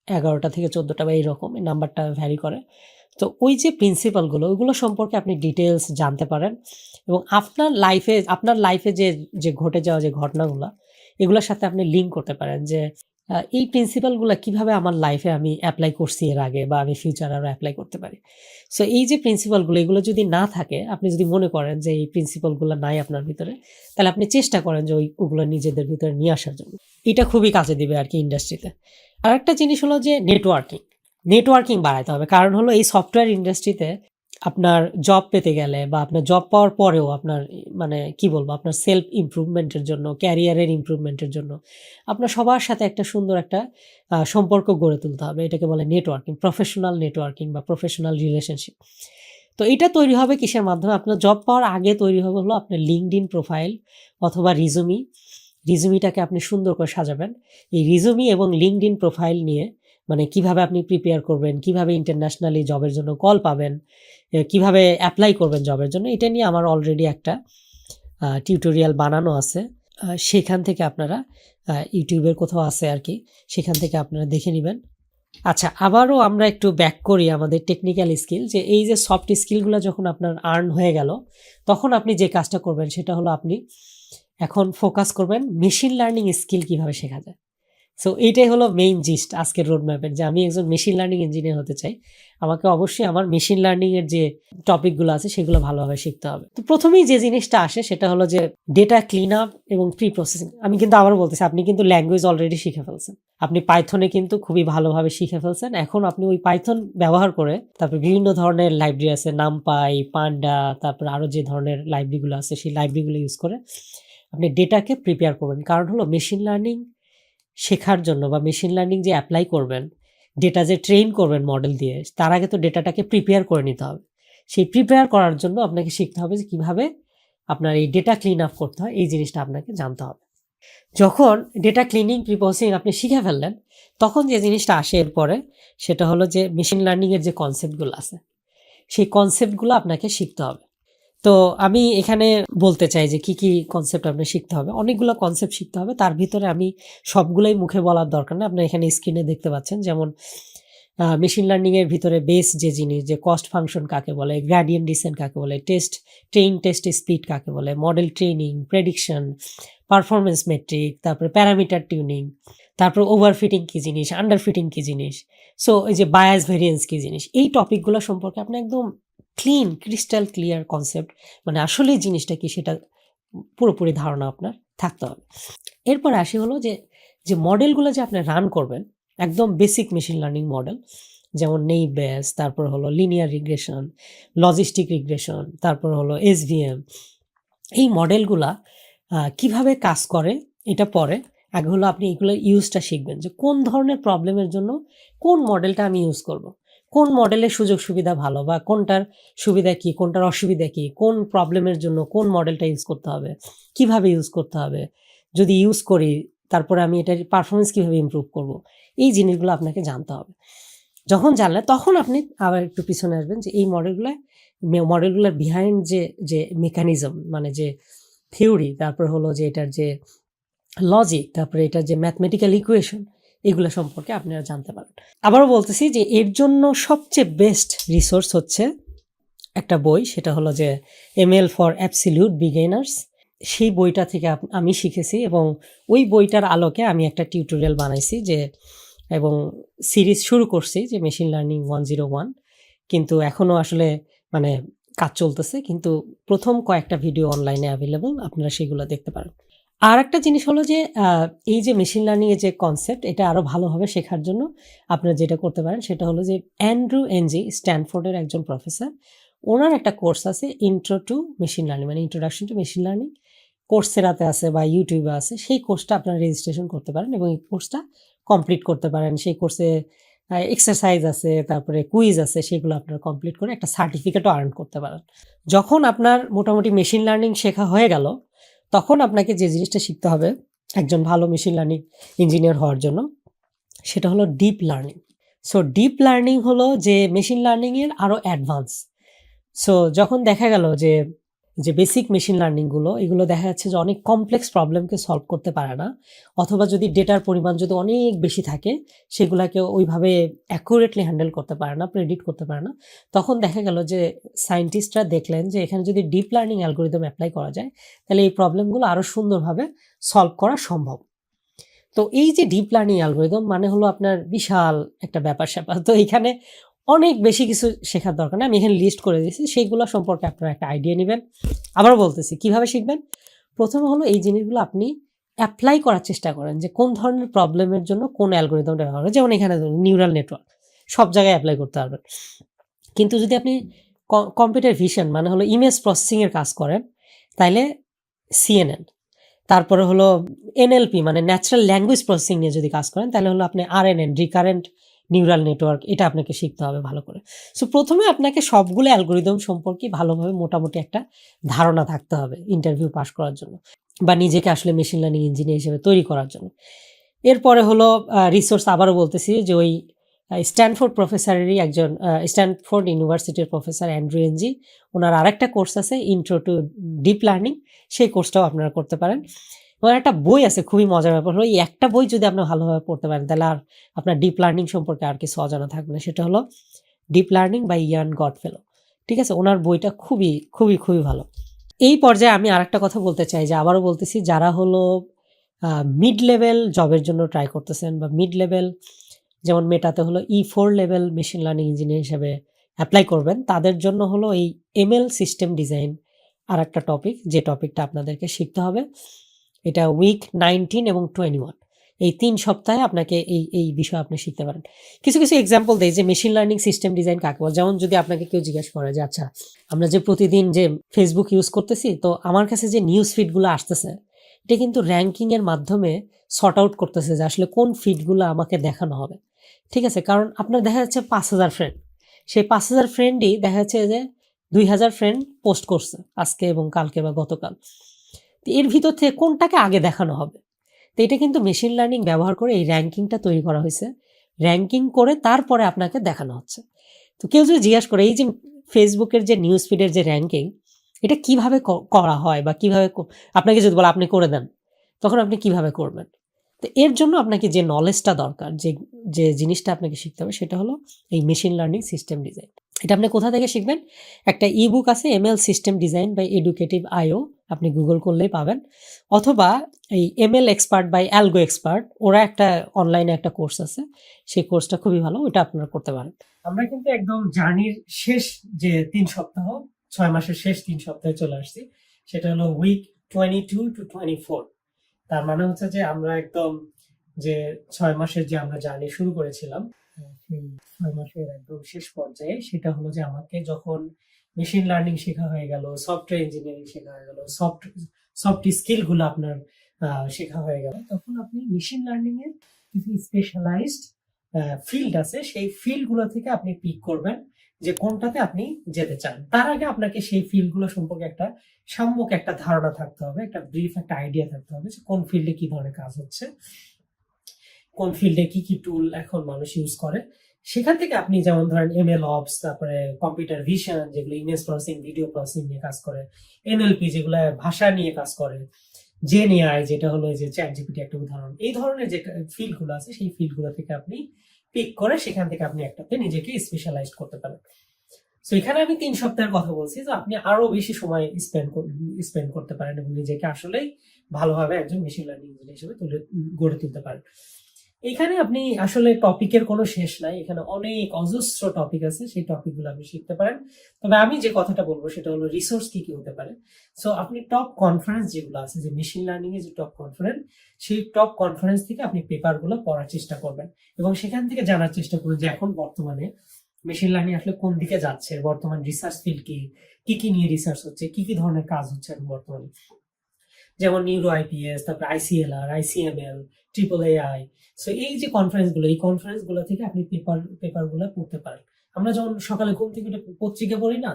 11টা থেকে 14টা বা এইরকম, এই নাম্বারটা ভ্যারি করে। তো ওই যে প্রিন্সিপালগুলো, ওইগুলো সম্পর্কে আপনি ডিটেলস জানতে পারেন এবং আপনার লাইফে যে ঘটে যাওয়া যে ঘটনাগুলো, এগুলোর সাথে আপনি লিঙ্ক করতে পারেন যে এই প্রিন্সিপালগুলো কিভাবে আমার লাইফে আমি অ্যাপ্লাই করছি এর আগে বা আমি ফিউচারে আরও অ্যাপ্লাই করতে পারি। সো এই যে প্রিন্সিপালগুলো, এগুলো যদি না থাকে, আপনি যদি মনে করেন যে এই প্রিন্সিপালগুলো নাই আপনার ভিতরে, তাহলে আপনি চেষ্টা করেন যে ওগুলো নিজেদের ভিতরে নিয়ে আসার জন্য। এটা খুবই কাজে দিবে আর কি ইন্ডাস্ট্রিতে। আর একটা জিনিস হলো যে নেটওয়ার্কিং বাড়াইতে হবে। কারণ হলো এই সফটওয়্যার ইন্ডাস্ট্রিতে আপনার জব পেতে গেলে বা আপনার জব পাওয়ার পরেও আপনার মানে কি বলবো, আপনার সেলফ ইমপ্রুভমেন্টের জন্য, ক্যারিয়ারের ইমপ্রুভমেন্টের জন্য আপনার সবার সাথে একটা সুন্দর একটা সম্পর্ক গড়ে তুলতে হবে। এটাকে বলে নেটওয়ার্কিং, প্রফেশনাল নেটওয়ার্কিং বা প্রফেশনাল রিলেশনশিপ। তো এটা তৈরি হবে কিসের মাধ্যমে? আপনার জব পাওয়ার আগে তৈরি হবে হলো আপনার লিঙ্কডইন প্রোফাইল অথবা রিজুমিটাকে আপনি সুন্দর করে সাজাবেন। এই রিজুমি এবং লিঙ্কডইন প্রোফাইল নিয়ে মানে কিভাবে আপনি প্রিপেয়ার করবেন, কিভাবে ইন্টারন্যাশনালি জবের জন্য কল পাবেন, কিভাবে অ্যাপ্লাই করবেন জবের জন্য, এটা নিয়ে আমার অলরেডি একটা টিউটোরিয়াল বানানো আছে। সেখান থেকে আপনারা ইউটিউবের কোথাও আছে আর কি, সেখান থেকে আপনারা দেখে নেবেন। আচ্ছা, আবারও আমরা একটু ব্যাক করি আমাদের টেকনিক্যাল স্কিল, যে এই যে সফট স্কিলগুলো যখন আপনার আর্ন হয়ে গেল, তখন আপনি যে কাজটা করবেন সেটা হলো আপনি এখন ফোকাস করবেন মেশিন লার্নিং স্কিল কিভাবে শেখা যায়। সো এইটাই হলো মেইন জিস্ট আজকের রোডম্যাপের, যে আমি একজন মেশিন লার্নিং ইঞ্জিনিয়ার হতে চাই, আমাকে অবশ্যই আমার মেশিন লার্নিং এর যে টপিকগুলো আছে সেগুলো ভালোভাবে শিখতে হবে। তো প্রথমেই যে জিনিসটা আসে সেটা হলো যে ডেটা ক্লিন আপ এবং প্রি প্রসেসিং। আমি কিন্তু আবারও বলতেছি, আপনি কিন্তু ল্যাঙ্গুয়েজ অলরেডি শিখে ফেলছেন, আপনি পাইথনে কিন্তু খুবই ভালোভাবে শিখে ফেলছেন। এখন আপনি ওই পাইথন ব্যবহার করে তারপর বিভিন্ন ধরনের লাইব্রেরি আছে, নামপাই, পান্ডা, তারপর আরও যে ধরনের লাইব্রেরিগুলো আছে সেই লাইব্রেরিগুলো ইউজ করে আপনি ডেটাকে প্রিপেয়ার করবেন। কারণ হলো মেশিন লার্নিং শেখার জন্য বা মেশিন লার্নিং যে অ্যাপ্লাই করবেন, ডেটা যে ট্রেন করবেন মডেল দিয়ে, তার আগে তো ডেটাটাকে প্রিপেয়ার করে নিতে হবে। সেই প্রিপেয়ার করার জন্য আপনাকে শিখতে হবে যে কীভাবে আপনার এই ডেটা ক্লিন আপ করতে হয়, এই জিনিসটা আপনাকে জানতে হবে। যখন ডেটা ক্লিনিং প্রিপ্রসেসিং আপনি শিখে ফেললেন, তখন যে জিনিসটা আসে এরপরে সেটা হলো যে মেশিন লার্নিংয়ের যে কনসেপ্টগুলো আছে সেই কনসেপ্টগুলো আপনাকে শিখতে হবে। তো আমি এখানে বলতে চাই যে কি কনসেপ্ট আপনার শিখতে হবে। অনেকগুলো কনসেপ্ট শিখতে হবে, তার ভিতরে আমি সবগুলোই মুখে বলার দরকার না, আপনার এখানে স্ক্রিনে দেখতে পাচ্ছেন। যেমন মেশিন লার্নিংয়ের ভিতরে বেস যে জিনিস, যে কস্ট ফাংশন কাকে বলে, গ্রেডিয়েন্ট ডিসেন্ট কাকে বলে, টেস্ট স্পিড কাকে বলে, model training, prediction, performance metric, তারপরে প্যারামিটার টিউনিং, তারপর ওভারফিটিং কী জিনিস, আন্ডারফিটিং কী জিনিস, সো এই যে বায়াস ভেরিয়েন্স কী জিনিস, এই টপিকগুলো সম্পর্কে আপনি একদম ক্রিস্টাল ক্লিয়ার কনসেপ্ট, মানে আসলে জিনিসটা কি সেটা পুরোপুরি ধারণা আপনার থাকতে হবে। এরপর আসি হলো যে মডেলগুলো যে আপনি রান করবেন, একদম বেসিক মেশিন লার্নিং মডেল, যেমন নেইভ বেস, তারপর হলো লিনিয়ার রিগ্রেশন, লজিস্টিক রিগ্রেশন, তারপর হলো এসভিএম, এই মডেলগুলা কিভাবে কাজ করে এটা পরে। আগে হলো আপনি এগুলো ইউজটা শিখবেন, যে কোন ধরনের প্রবলেমের জন্য কোন মডেলটা আমি ইউজ করব, কোন মডেলের সুযোগ সুবিধা ভালো, বা কোনটার সুবিধা কী, কোনটার অসুবিধা কী, কোন প্রবলেমের জন্য কোন মডেলটা ইউজ করতে হবে, কিভাবে ইউজ করতে হবে, যদি ইউজ করি তারপরে আমি এটার পারফরমেন্স কীভাবে ইমপ্রুভ করব, এই জিনিসগুলো আপনাকে জানতে হবে। যখন জানলে তখন আপনি আবার একটু পিছনে আসবেন, যে এই মডেলগুলোর বিহাইন্ড যে মেকানিজম, মানে যে থিওরি, তারপর হলো যে এটার যে লজিক, তারপরে এটার যে ম্যাথমেটিক্যাল ইকুয়েশন, এগুলো সম্পর্কে আপনারা জানতে পারেন। আবারও বলতেছি যে এর জন্য সবচেয়ে বেস্ট রিসোর্স হচ্ছে একটা বই, সেটা হলো যে এমএল ফর অ্যাবসলিউট বিগিনার্স। সেই বইটা থেকে আমি শিখেছি, এবং ওই বইটার আলোকে আমি একটা টিউটোরিয়াল বানাইছি এবং সিরিজ শুরু করছি যে মেশিন লার্নিং 101, কিন্তু এখনও আসলে মানে কাজ চলতেছে, কিন্তু প্রথম কয়েকটা ভিডিও অনলাইনে অ্যাভেলেবল, আপনারা সেগুলো দেখতে পারেন। আর একটা জিনিস হলো যে এই যে মেশিন লার্নিংয়ের যে কনসেপ্ট, এটা আরও ভালোভাবে শেখার জন্য আপনারা যেটা করতে পারেন সেটা হলো যে অ্যান্ড্রু এনজি, স্ট্যানফোর্ডের একজন প্রফেসর, ওনার একটা কোর্স আছে ইন্ট্রো টু মেশিন লার্নিং, মানে ইন্ট্রোডাকশন টু মেশিন লার্নিং, কোর্সেরাতে আছে বা ইউটিউবে আছে। সেই কোর্সটা আপনারা রেজিস্ট্রেশন করতে পারেন এবং এই কোর্সটা কমপ্লিট করতে পারেন। সেই কোর্সে এক্সারসাইজ আছে, তারপরে কুইজ আছে, সেগুলো আপনারা কমপ্লিট করে একটা সার্টিফিকেটও আর্ন করতে পারেন। যখন আপনার মোটামুটি মেশিন লার্নিং শেখা হয়ে গেল, তখন আপনাকে যে জিনিসটা শিখতে হবে একজন ভালো মেশিন লার্নিং ইঞ্জিনিয়ার হওয়ার জন্য, সেটা হলো deep learning. So deep learning হলো যে মেশিন লার্নিংয়ের আরও অ্যাডভান্স। সো যখন দেখা গেল যে বেসিক মেশিন লার্নিংগুলো, এগুলো দেখা যাচ্ছে যে অনেক কমপ্লেক্স প্রবলেমকে সলভ করতে পারে না, অথবা যদি ডেটার পরিমাণ যদি অনেক বেশি থাকে সেগুলোকে ওইভাবে অ্যাকুরেটলি হ্যান্ডেল করতে পারে না, প্রেডিক্ট করতে পারে না, তখন দেখা গেল যে সায়েন্টিস্টরা দেখলেন যে এখানে যদি ডিপ লার্নিং অ্যালগোরিদম অ্যাপ্লাই করা যায় তাহলে এই প্রবলেমগুলো আরও সুন্দরভাবে সলভ করা সম্ভব। তো এই যে ডিপ লার্নিং অ্যালগোরিদম মানে হলো আপনার বিশাল একটা ব্যাপার-স্যাপার। তো এখানে অনেক বেশি কিছু শেখার দরকার নেই, আমি এখানে লিস্ট করে দিয়েছি, সেইগুলো সম্পর্কে আপনারা একটা আইডিয়া নেবেন। আবারও বলতেছি কীভাবে শিখবেন। প্রথমে হলো এই জিনিসগুলো আপনি অ্যাপ্লাই করার চেষ্টা করেন, যে কোন ধরনের প্রবলেমের জন্য কোন অ্যালগোরিদমটা ব্যবহার করে। যেমন এখানে নিউরাল নেটওয়ার্ক সব জায়গায় অ্যাপ্লাই করতে পারবেন, কিন্তু যদি আপনি কম্পিউটার ভিশন মানে হলো ইমেজ প্রসেসিংয়ের কাজ করেন তাইলে সিএনএন, তারপরে হলো এনএলপি মানে ন্যাচারাল ল্যাঙ্গুয়েজ প্রসেসিং নিয়ে যদি কাজ করেন তাহলে হলো আপনি আরএনএন, রিকারেন্ট নিউরাল নেটওয়ার্ক, এটা আপনাকে শিখতে হবে ভালো করে। সো প্রথমে আপনাকে সবগুলো অ্যালগোরিদম সম্পর্কে ভালোভাবে মোটামুটি একটা ধারণা থাকতে হবে ইন্টারভিউ পাস করার জন্য, বা নিজেকে আসলে মেশিন লার্নিং ইঞ্জিনিয়ার হিসেবে তৈরি করার জন্য। এরপরে হলো রিসোর্স, আবারও বলতেছি যে ওই স্ট্যানফোর্ড প্রফেসরেরই একজন, স্ট্যানফোর্ড ইউনিভার্সিটির প্রফেসর অ্যান্ড্রু এনজি, ওনার আরেকটা কোর্স আছে ইন্ট্রো টু ডিপ লার্নিং, সেই কোর্সটাও আপনারা করতে পারেন। এবং একটা বই আছে খুবই মজার ব্যাপার হলো এই একটা বই যদি আপনি ভালোভাবে পড়তে পারেন তাহলে আর আপনার ডিপ লার্নিং সম্পর্কে আর কিছু অজানা থাকবে না। সেটা হলো ডিপ লার্নিং বাই ইয়ান গডফেলো। ঠিক আছে? ওনার বইটা খুবই, খুবই, খুবই ভালো। এই পর্যায়ে আমি আরেকটা কথা বলতে চাই যে আবারও বলতেছি যারা হলো মিড লেভেল জবের জন্য ট্রাই করতেছেন বা মিড লেভেল যেমন মেটাতে হলো E4 level machine learning engineer হিসেবে অ্যাপ্লাই করবেন, তাদের জন্য হলো এই ML সিস্টেম ডিজাইন আরেকটা টপিক, যে টপিকটা আপনাদেরকে শিখতে হবে। এটা উইক 19 এবং 21 এই 3 সপ্তাহে আপনাকে এই বিষয় আপনি শিখতে পারেন। কিছু এক্সাম্পল দেই যে মেশিন লার্নিং সিস্টেম ডিজাইন কাকে বলে। যেমন যদি আপনাকে কেউ জিজ্ঞেস করে যে আচ্ছা আমরা যে প্রতিদিন যে ফেসবুক ইউজ করতেছি, তো আমার কাছে যে নিউজ ফিডগুলো আসতেছে এটা কিন্তু র্যাঙ্কিং এর মাধ্যমে সর্ট আউট করতেছে যে আসলে কোন ফিডগুলো আমাকে দেখানো হবে। ঠিক আছে? কারণ আপনার দেখা যাচ্ছে 5,000 ফ্রেন্ড, সেই 5,000 ফ্রেন্ডই দেখা যাচ্ছে যে 2,000 ফ্রেন্ড পোস্ট করছে আজকে এবং কালকে বা গতকাল। তো এর ভিতর থেকে কোনটাকে আগে দেখানো হবে? তো এটা কিন্তু মেশিন লার্নিং ব্যবহার করে এই র্যাঙ্কিংটা তৈরি করা হয়েছে। র্যাঙ্কিং করে তারপরে আপনাকে দেখানো হচ্ছে। তো কেউ যদি জিজ্ঞাসা করে এই যে ফেসবুকের যে নিউজ ফিডের যে র্যাঙ্কিং এটা কিভাবে করা হয় বা কিভাবে আপনাকে যদি বলে আপনি করে দেন, তখন আপনি কিভাবে করবেন? তো এর জন্য আপনাকে যে নলেজটা দরকার, যে জিনিসটা আপনাকে শিখতে হবে সেটা হলো এই মেশিন লার্নিং সিস্টেম ডিজাইন। এটা আপনি কোথা থেকে শিখবেন? একটা ইবুক আছে ML system design by Educative IO, আপনি গুগল করলেই পাবেন। অথবা এই ML expert by Algo Expert, ওরা একটা অনলাইনে একটা কোর্স আছে, সেই কোর্সটা খুবই ভালো, ওটা আপনারা করতে পারেন। আমরা কিন্তু একদম জার্নির শেষ যে 3 সপ্তাহ, 6 মাসের শেষ 3 সপ্তাহে চলে আসছি। সেটা হলো উইক 22 to 24। তার মানে হচ্ছে যে আমরা একদম যে 6 মাসের যে আমরা জার্নি শুরু করেছিলাম সেই 6 মাসের একদম শেষ পর্যায়ে, সেটা হলো যে আমাকে যখন মেশিন লার্নিং শেখা হয়ে গেল, সফটওয়্যার ইঞ্জিনিয়ারিং শেখা হয়ে গেল, সফট স্কিল গুলো আপনার শেখা হয়ে গেল, তখন আপনি মেশিন লার্নিং এর কিছু স্পেশালাইজড ফিল্ড আছে, সেই ফিল্ড গুলো থেকে আপনি পিক করবেন যে কোনটাতে আপনি যেতে চান। তার আগে আপনাকে সেই ফিল্ড গুলো সম্পর্কে একটা সাম্যক একটা ধারণা থাকতে হবে, একটা ব্রিফ একটা আইডিয়া থাকতে হবে যে কোন ফিল্ডে কি ধরনের কাজ হচ্ছে, কোন ফিল্ডে কি কি টুল এখন মানুষ ইউজ করে। সেখান থেকে আপনি যেমন ধরেন ML অপস, তারপরে কম্পিউটার ভিশন যেগুলো ইমেজ প্রসেসিং ভিডিও প্রসেসিং নিয়ে কাজ করে, NLP যেগুলো ভাষা নিয়ে কাজ করে, জেন এআই যেটা হলো যে চ্যাট জিপিটি একটা উদাহরণ, এই ধরনের যে ফিল্ড গুলো আছে সেই ফিল্ড গুলো থেকে আপনি পিক করে সেখান থেকে আপনি একটাতে নিজেকে স্পেশালাইজ করতে পারেন। তো এখানে আমি 3 সপ্তাহের কথা বলছি, তো আপনি আরো বেশি সময় স্পেন্ড করতে পারেন এবং নিজেকে আসলেই ভালোভাবে একজন মেশিন লার্নিং ইঞ্জিনিয়ার হিসেবে গড়ে তুলতে পারেন। এখানে আপনি আসলে টপিকের কোনো শেষ নাই, এখানে অনেক অজস্র টপিক আছে, সেই টপিকগুলো আপনি শিখতে পারেন। তবে আমি যে কথাটা বলবো সেটা হলো রিসোর্স কি কি হতে পারে। সো আপনি টপ কনফারেন্স যেগুলো আছে, যে মেশিন লার্নিং এর যে টপ কনফারেন্স, সেই টপ কনফারেন্স থেকে আপনি পেপারগুলো পড়ার চেষ্টা করবেন এবং সেখান থেকে জানার চেষ্টা করুন যে এখন বর্তমানে মেশিন লার্নিং আসলে কোন দিকে যাচ্ছে, বর্তমান রিসার্চ ফিল্ড কি কি নিয়ে রিসার্চ হচ্ছে, কি কি ধরনের কাজ হচ্ছে এখন বর্তমানে, যেমন নিউরো আইপিএস, তারপর ICLR, ICML, triple AI। So এই যে কনফারেন্সগুলো, এই কনফারেন্সগুলো থেকে আপনি পেপারগুলো পড়তে পারেন। আমরা যখন সকালে ঘুম থেকে উঠে পত্রিকা পড়ি না,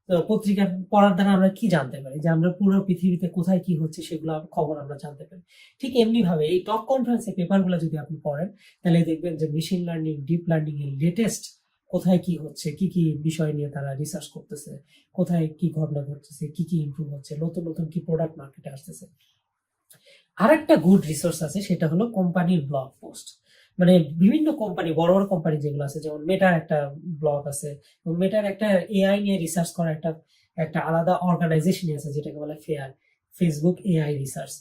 তো পত্রিকা পড়ার দ্বারা আমরা কি জানতে পারি, যে আমরা পুরো পৃথিবীতে কোথায় কি হচ্ছে সেগুলো খবর আমরা জানতে পারি। ঠিক এমনি ভাবে এই টপ কনফারেন্সের পেপারগুলো যদি আপনি পড়েন, তাহলে দেখবেন যে মেশিন লার্নিং, ডিপ লার্নিং এর লেটেস্ট কোথায় কি হচ্ছে, কি কি বিষয় নিয়ে তারা রিসার্চ করতেছে, কোথায় কি ঘটনা ঘটতেছে, কি কি ইমপ্রুভ হচ্ছে, নতুন নতুন কি প্রোডাক্ট মার্কেটে আসতেছে। আরেকটা গুড রিসোর্স আছে, সেটা হলো কোম্পানির ব্লগ পোস্ট। মানে বিভিন্ন কোম্পানি, বড় বড় কোম্পানি যেগুলো আছে, যেমন মেটার একটা ব্লগ আছে, এবং মেটার একটা AI নিয়ে রিসার্চ করা একটা একটা আলাদা অর্গানাইজেশন আছে যেটাকে বলে ফেসবুক AI রিসার্চ।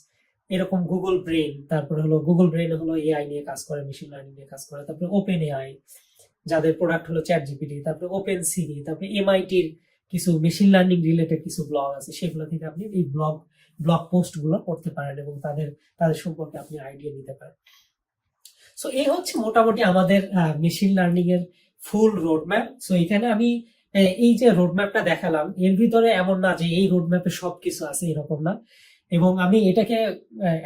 এরকম গুগল ব্রেন, তারপরে হলো গুগল ব্রেন হলো AI নিয়ে কাজ করে, মেশিন লার্নিং নিয়ে কাজ করে। তারপরে ওপেন AI, যাদের প্রোডাক্ট হলো চ্যাট জিপিটি, তারপরে ওপেন সিরি, তারপরে MITর কিছু মেশিন লার্নিং রিলেটেড কিছু ব্লগ আছে, সেগুলো থেকে আপনি এই ব্লগ পোস্ট গুলো পড়তে পারেন এবং তাদের সম্পর্কে আপনি আইডিয়া নিতে পারেন। সো এই হচ্ছে মোটামুটি আমাদের মেশিন লার্নিং এর ফুল রোডম্যাপ। সো এখানে আমি এই যে রোডম্যাপটা দেখালাম, এর ভিতরে এমন না যে এই রোডম্যাপে সবকিছু আছে, এরকম না। এবং আমি এটাকে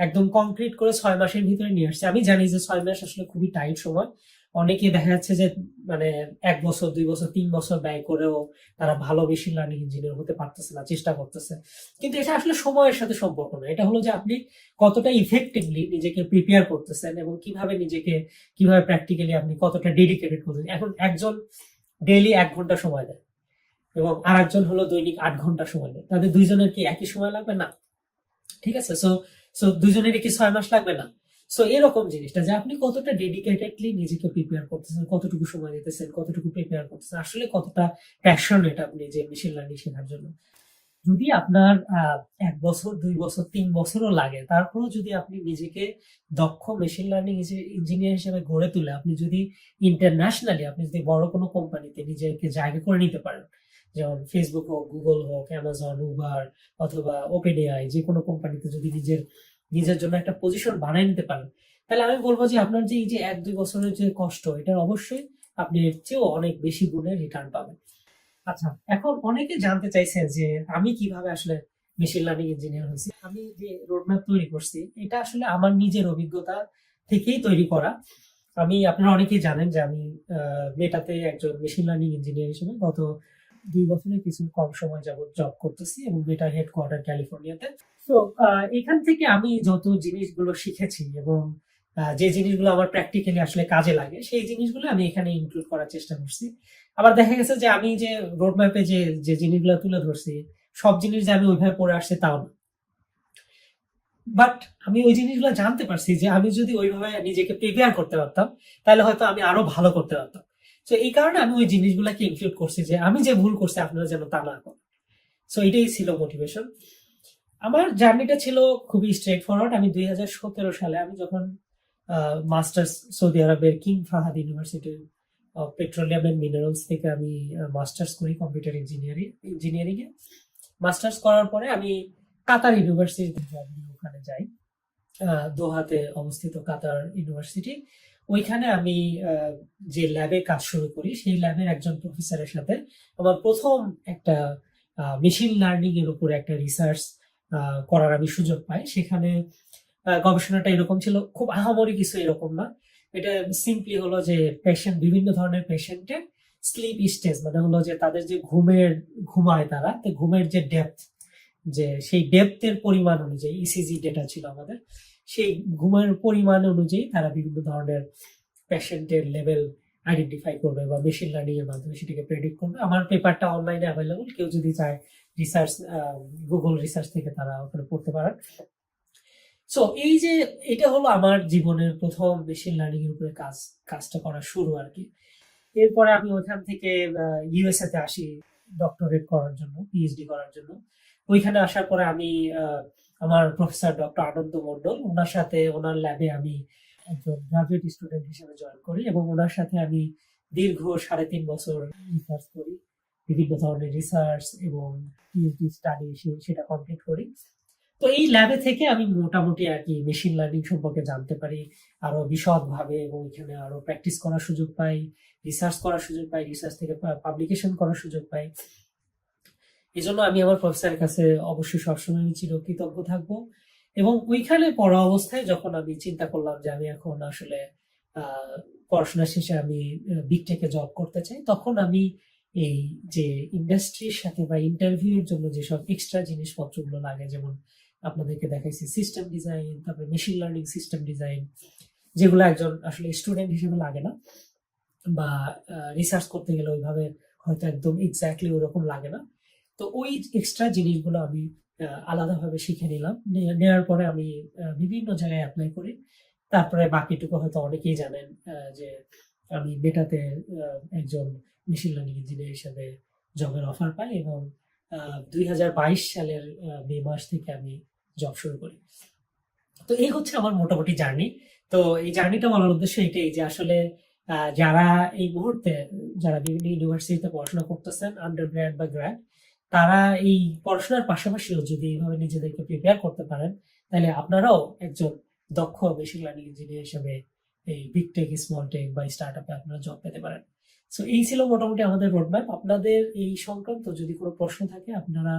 একদম কংক্রিট করে 6 মাসের ভিতরে নিয়ে আসছি। আমি জানি যে 6 মাস আসলে খুবই টাইট সময়। অনেকে দেখা যাচ্ছে যে মানে 1 বছর, 2 বছর, 3 বছর ব্যয় করেও তারা ভালো মেশিন লার্নিং ইঞ্জিনিয়ার হতে পারতেছে না, চেষ্টা করতেছে। কিন্তু এটা আসলে সময়ের সাথে সম্পর্ক না, এটা হলো যে আপনি কতটা ইফেক্টিভলি নিজেকে প্রিপেয়ার করতেছেন এবং কিভাবে প্র্যাকটিক্যালি আপনি কতটা ডেডিকেটেড করতেছেন। এখন একজন ডেইলি 1 ঘন্টা সময় দেয় এবং আরেকজন হলো দৈনিক 8 ঘন্টা সময় দেয়, তাদের দুইজনের কি একই সময় লাগবে? না। ঠিক আছে। সো সো দুজনেরই কি 6 মাস লাগবে না? সো এরকম জিনিসটা যে আপনি কতটা ডেডিকেটেডলি নিজেকে প্রিপেয়ার করতেছেন, কতটুকু সময় দিতেছেন, কতটুকু প্রিপেয়ার করতেছেন, আসলে কতটা প্যাশনেট আপনি যে মেশিন লার্নিং শেখার জন্য। যদি আপনার 1 বছর, 2 বছর, 3 বছরও লাগে, তারপরেও যদি আপনি নিজেকে দক্ষ মেশিন লার্নিং ইঞ্জিনিয়ার হিসেবে গড়ে তুলে আপনি যদি ইন্টারন্যাশনালি আপনি যদি বড় কোনো কোম্পানিতে নিজেকে জায়গা করে নিতে পারেন, যেমন ফেসবুক হোক, গুগল হোক, অ্যামাজন, উবার অথবা ওপেন এআই, যে কোনো কোম্পানিতে যদি নিজের জন্য একটা পজিশন বানিয়ে নিতে পারেন, তাহলে আমি বলবো যে আপনার যে এই যে 1-2 বছরের যে কষ্ট, এটার অবশ্যই আপনি এর চেয়েও অনেক বেশি গুণে রিটার্ন পাবেন। আচ্ছা, এখন অনেকে জানতে চাইছেন যে আমি কিভাবে আসলে মেশিন লার্নিং ইঞ্জিনিয়ার হয়েছি। আমি যে রোডম্যাপ তৈরি করছি এটা আসলে আমার নিজের অভিজ্ঞতা থেকেই তৈরি করা। আপনারা অনেকেই জানেন যে আমি মেটাতে একজন মেশিন লার্নিং ইঞ্জিনিয়ার হিসেবে গত 2 বছরের কিছু কম সময় যাবত জব করতেছি, এবং মেটার হেডকোয়ার্টার ক্যালিফোর্নিয়াতে। তো এখান থেকে আমি যত জিনিসগুলো শিখেছি এবং যে জিনিসগুলো আমার প্র্যাকটিক্যালি আসলে কাজে লাগে, সেই জিনিসগুলো আমি এখানে ইনক্লুড করার চেষ্টা করছি। আবার দেখা গেছে যে আমি যে রোড ম্যাপে যে যে জিনিসগুলো তুলে ধরছি, সব জিনিস যে আমি ওইভাবে পড়ে আসছি তাও না। বাট আমি ওই জিনিসগুলো জানতে পারছি যে আমি যদি ওইভাবে নিজেকে প্রিপেয়ার করতে পারতাম, তাহলে হয়তো আমি আরো ভালো করতে পারতাম। তো এই কারণে আমি ওই জিনিসগুলোকে ইনক্লুড করছি যে আমি যে ভুল করছি আপনারা যেন তা না করেন। সো এটাই ছিল মোটিভেশন। আমার জার্নিটা ছিল খুবই স্ট্রেট ফরওয়ার্ড। আমি 2017 সালে আমি যখন মাস্টার্স সৌদি আরবের King Fahd University of Petroleum and Minerals থেকে আমি মাস্টার্স করি কম্পিউটার ইঞ্জিনিয়ারিং এ। মাস্টার্স করার পরে আমি কাতার ইউনিভার্সিটি ওখানে যাই, দোহাতে অবস্থিত কাতার ইউনিভার্সিটি। ওইখানে আমি যে ল্যাবে কাজ শুরু করি, সেই ল্যাবের একজন প্রফেসরের সাথে আমার প্রথম একটা মেশিন লার্নিং এর উপরে একটা রিসার্চ করার আমি সুযোগ পাই। সেখানে গবেষণাটা এরকম ছিল, খুব আহামরি কিছু এরকম না। এটা সিম্পলি হলো যে বিভিন্ন ধরনের পেশেন্টের স্লিপ স্টেজ, মানে হলো যে তাদের যে ঘুমায় তারা, তো ঘুমের যে ডেপথ, যে সেই ডেপথের পরিমাণ অনুযায়ী ইসিজি ডেটা ছিল আমাদের, সেই ঘুমের পরিমাণ অনুযায়ী তারা বিভিন্ন ধরনের পেশেন্টের লেভেল আইডেন্টিফাই করবে বা মেশিন লার্নিং এর মাধ্যমে সেটাকে প্রেডিক্ট করবে। আমার পেপারটা অনলাইনে অ্যাভেলেবল, কেউ যদি চায় রিসার্চ, গুগল রিসার্চ থেকে তারা ওখানে পড়তে পারেন। সো এই যে এটা হলো আমার জীবনের প্রথম মেশিন লার্নিং এর উপরে কাজটা করা শুরু আর কি। এরপরে আমি ওখান থেকে ইউএসএ তে আসি ডক্টরেট করার জন্য, পিএইচডি করার জন্য। ওইখানে আসার পরে আমি আমার প্রফেসর ডক্টর আনন্দ মন্ডল, ওনার সাথে ওনার ল্যাবে আমি একজন গ্রাজুয়েট স্টুডেন্ট হিসেবে জয়েন করি, এবং ওনার সাথে আমি দীর্ঘ 3.5 বছর রিসার্চ করি, বিভিন্ন ধরনের রিসার্চ এবং পিএইচডি স্টাডি সেটা কমপ্লিট করি। তো এই ল্যাবে থেকে আমি মোটামুটি আর কি মেশিন লার্নিং সম্পর্কে জানতে পারি আরো বিশদভাবে, এবং এখানে আরো প্র্যাকটিস করার সুযোগ পাই, রিসার্চ করার সুযোগ পাই, রিসার্চ থেকে পাবলিকেশন করার সুযোগ পাই। এই জন্য আমি আমার প্রফেসরের কাছে অবশ্যই সবসময় চিরকৃতজ্ঞ থাকবো। এবং ওইখানে পড়া অবস্থায় যখন আমি চিন্তা করলাম যে আমি এখন আসলে পড়াশোনা শেষে আমি বিগ টেকে জব করতে চাই, তখন আমি এই যে ইন্ডাস্ট্রির সাথে বা ইন্টারভিউ এর জন্য যেসব এক্সট্রা জিনিসপত্রগুলো লাগে, যেমন আপনাদেরকে দেখাইছি সিস্টেম ডিজাইন, তারপরে মেশিন লার্নিং সিস্টেম ডিজাইন, যেগুলো একজন আসলে স্টুডেন্ট হিসেবে লাগে না, বা রিসার্চ করতে গেলে ওইভাবে হয়তো একদম এক্স্যাক্টলি ওরকম লাগে না। তো ওই এক্সট্রা জিনিসগুলো আমি আলাদাভাবে শিখে নিলাম। নেওয়ার পরে আমি বিভিন্ন জায়গায় অ্যাপ্লাই করি। তারপরে বাকিটুকু হয়তো অনেকেই জানেন যে আমি মেটাতে একজন মেশিন লার্নিং ইঞ্জিনিয়ার হিসেবে জবের অফার পাই, এবং 2022 সালের মে মাস থেকে আমি জব শুরু করি। তো এই হচ্ছে আমার মোটামুটি জার্নি। তো এই জার্নিটা বলার উদ্দেশ্য এটাই যে আসলে যারা এই মুহূর্তে যারা বিভিন্ন ইউনিভার্সিটিতে পড়াশোনা করতেছেন, আন্ডার গ্র্যাড বা গ্র্যাড, তারা এই পড়াশোনার পাশাপাশিও যদি এইভাবে নিজেদেরকে প্রিপেয়ার করতে পারেন, তাহলে আপনারাও একজন দক্ষ মেশিন লার্নিং ইঞ্জিনিয়ার হিসেবে এই বিগ টেক, স্মল টেক বা স্টার্ট আপে আপনারা জব পেতে পারেন। সো এই ছিল মোটামুটি আমাদের রোডম্যাপ। আপনাদের এই সংক্রান্ত যদি কোনো প্রশ্ন থাকে, আপনারা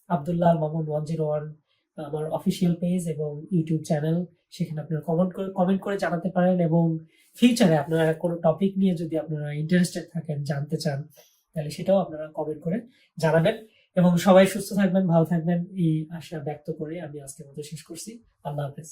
আব্দুল্লাহ আল মামুন 101 আমার অফিসিয়াল পেজ এবং ইউটিউব চ্যানেল, সেখানে আপনারা কমেন্ট করে জানাতে পারেন। এবং ফিউচারে আপনারা কোনো টপিক নিয়ে যদি আপনারা ইন্টারেস্টেড থাকেন, জানতে চান, তাহলে সেটাও আপনারা কমেন্ট করে জানাবেন। এবং সবাই সুস্থ থাকবেন, ভালো থাকবেন, এই আশা ব্যক্ত করে আমি আজকের মতো শেষ করছি। আল্লাহ হাফেজ।